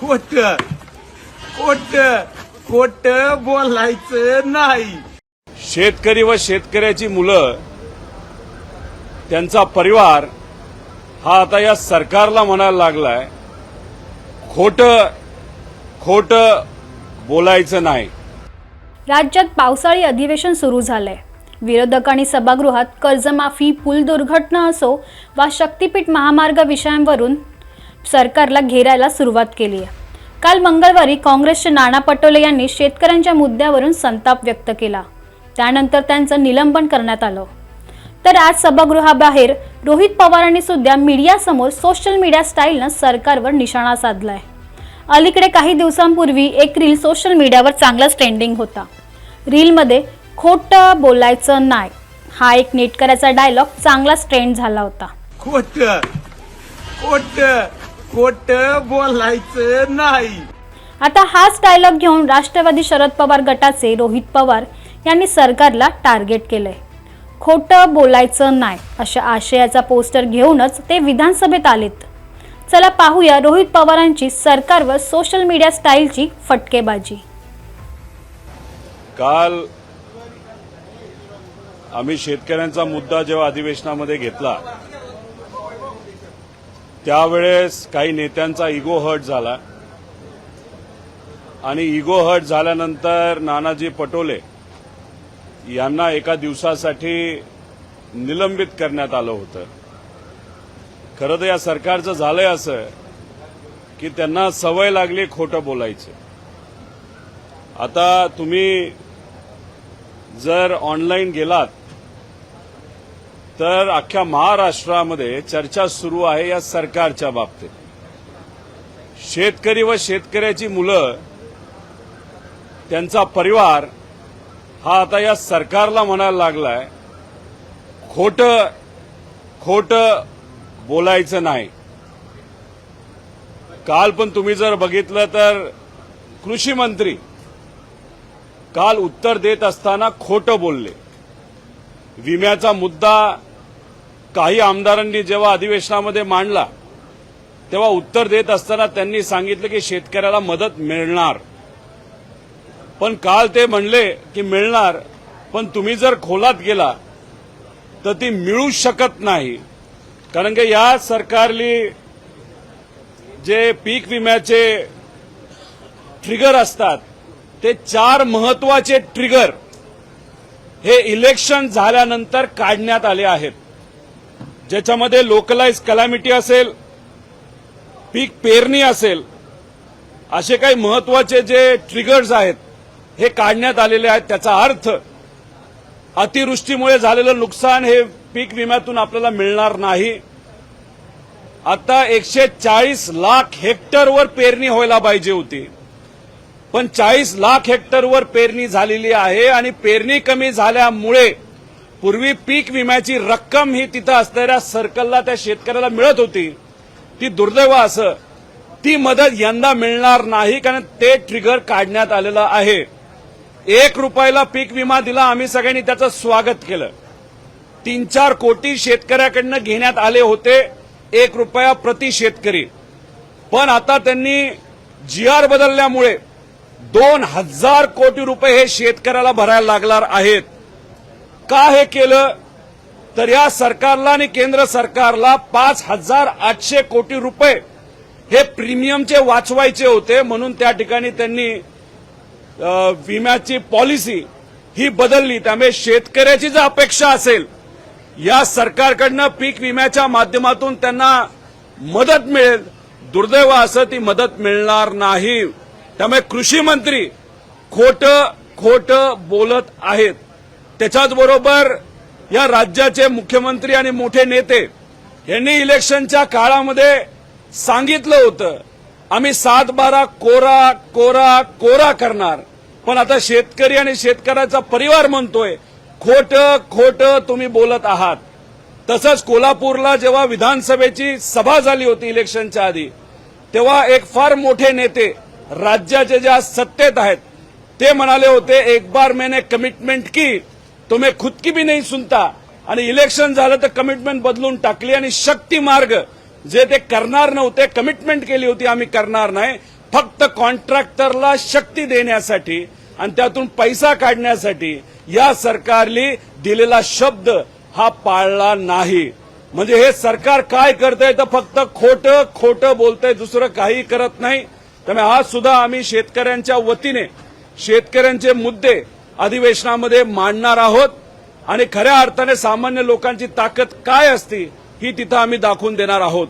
खोट खोट खोट बोलायचं नाही। शेतकरी व शेतकऱ्याची मुलं त्यांचा परिवार हा आता या सरकारला म्हणायला लागलाय खोटं खोटं बोलायचं नाही। राज्यात पावसाळी अधिवेशन सुरू झालंय। विरोधकांनी सभागृहात कर्जमाफी, पूल दुर्घटना असो वा शक्तीपीठ महामार्ग विषयांवरून सरकारला घेरायला सुरुवात केली आहे। काल मंगळवारी काँग्रेसचे नाना पटोले यांनी शेतकऱ्यांच्या मुद्द्यावरून संताप व्यक्त केला, त्यानंतर त्यांचं निलंबन करण्यात आलं। तर आज सभागृहाबाहेर रोहित पवारांनी सुद्धा मीडियासमोर सोशल मीडिया स्टाईलनं सरकारवर निशाणा साधलाय। अलीकडे काही दिवसांपूर्वी एक रील सोशल मीडियावर चांगलाच ट्रेंडिंग होता। रीलमध्ये खोटं बोलायचं नाही हा एक नेटकऱ्याचा डायलॉग चांगलाच ट्रेंड झाला होता। खोट खोट खोट बोलायचं नाही। आता हाच डायलॉग घेऊन राष्ट्रवादी शरद पवार गटाचे रोहित पवार यांनी सरकारला टार्गेट केलंय। खोटं बोलायचं नाही अशा आशयाचा पोस्टर घेऊनच ते विधानसभेत आलेत। चला पाहूया रोहित पवारांची सरकारवर सोशल मीडिया स्टाईलची फटकेबाजी। काल आम्ही शेतकऱ्यांचा मुद्दा जेव्हा अधिवेशनामध्ये घेतला त्यावेळेस काही नेत्यांचा इगो हर्ट झाला आणि इगो हर्ट झाल्यानंतर नानाजी पटोले यांना एका दिवसासाठी निलंबित करण्यात आलं होतं। खरं तर या सरकारचं झालंय असं की त्यांना सवय लागली खोटं बोलायची। आता तुम्ही जर ऑनलाईन गेलात तर अख्ख्या महाराष्ट्रामध्ये चर्चा सुरू आहे या सरकारच्या बाबतीत। शेतकरी व शेतकऱ्याची मुलं त्यांचा परिवार हा आता या सरकारला म्हणायला लागलाय खोटं खोटं बोलायचं नाही। काल पण तुम्ही जर बघितलं तर कृषी मंत्री काल उत्तर देत असताना खोटं बोलले। विम्याचा मुद्दा काही आमदारांनी जेव्हा अधिवेशनामध्ये मांडला तेव्हा उत्तर देत असताना त्यांनी सांगितलं की शेतकऱ्याला मदत मिळणार, पण काल ते म्हणले की मिळणार, पण तुम्ही जर खोलात गेला तर ती मिळू शकत नाही। कारण की या सरकारली जे पीक विम्याचे ट्रिगर असतात ते 4 महत्वाचे ट्रिगर हे इलेक्शन झाल्यानंतर काढण्यात आले आहेत, ज्याच्यामध्ये लोकलाइज कॅलॅमिटी असेल, पीक पेरणी असेल, असे काही महत्वाचे जे ट्रिगर्स आहेत हे काढण्यात आलेले आहेत। त्याचा अर्थ अतिवृष्टीमुळे झालेलं नुकसान हे पीक विम्यातून आपल्याला मिळणार नाही। आता 140 लाख हेक्टरवर पेरणी व्हायला पाहिजे होती, पण 40 लाख हेक्टरवर पेरणी झालेली आहे आणि पेरणी कमी झाल्यामुळे पूर्वी पीक विम्याची रक्कम ही तिथं असणाऱ्या सर्कलला त्या शेतकऱ्याला मिळत होती, ती दुर्दैव असं ती मदत यंदा मिळणार नाही, कारण ते ट्रिगर काढण्यात आलेलं आहे। 1 रुपयाला पीक विमा दिला, आम्ही सगळ्यांनी त्याचं स्वागत केलं। 3-4 कोटी शेतकऱ्याकडनं घेण्यात आले होते 1 रुपया प्रति शेतकरी, पण आता त्यांनी GR बदलल्यामुळे 2000 कोटी रुपये हे शेतकऱ्याला भरायला लागणार आहेत। का हे केलं तर या सरकारला आणि केंद्र सरकारला 5800 कोटी रुपये हे प्रीमियमचे वाचवायचे होते, म्हणून त्या ठिकाणी त्यांनी विम्याची पॉलिसी ही बदलली। त्यामुळे शेतकऱ्याची जर अपेक्षा असेल या सरकारकडनं पीक विम्याच्या माध्यमातून त्यांना मदत मिळेल, दुर्दैव असं ती मदत मिळणार नाही। त्यामुळे कृषी मंत्री खोटं बोलत आहेत। त्याच्याचबरोबर या राज्याचे मुख्यमंत्री आणि मोठे नेते यांनी इलेक्शनच्या काळामध्ये सांगितलं होतं आम्ही 7-12 कोरा कोरा कोरा करणार, पण आता शेतकरी आणि शेतकऱ्याचा परिवार म्हणतोय खोटं तुम्ही बोलत आहात। तसंच कोल्हापूरला जेव्हा विधानसभेची सभा झाली होती इलेक्शनच्या आधी, तेव्हा एक फार मोठे नेते राज्याचे जे आज सत्तेत आहेत ते म्हणाले होते एक बार मैंने कमिटमेंट की तो मैं खुद की भी नहीं सुनता, आणि इलेक्शन झालं तर कमिटमेंट बदलून टाकली आणि शक्ती मार्ग जे ते करणार नव्हते, कमिटमेंट केली होती आम्ही करणार नाही, फक्त कॉन्ट्रॅक्टरला शक्ती देण्यासाठी आणि त्यातून पैसा काढण्यासाठी या सरकारने दिलेला शब्द हा पाळला नाही. म्हणजे हे सरकार काय करतंय तर फक्त खोटं बोलतंय, दुसरं काही करत नाही. त्यामुळे आज सुद्धा आम्ही शेतकऱ्यांच्या वतीने शेतकऱ्यांचे मुद्दे अधिवेशनामध्ये मांडणार आहोत आणि खऱ्या अर्थाने सामान्य लोकांची ताकद काय असते ही तिथं आम्ही दाखवून देणार आहोत.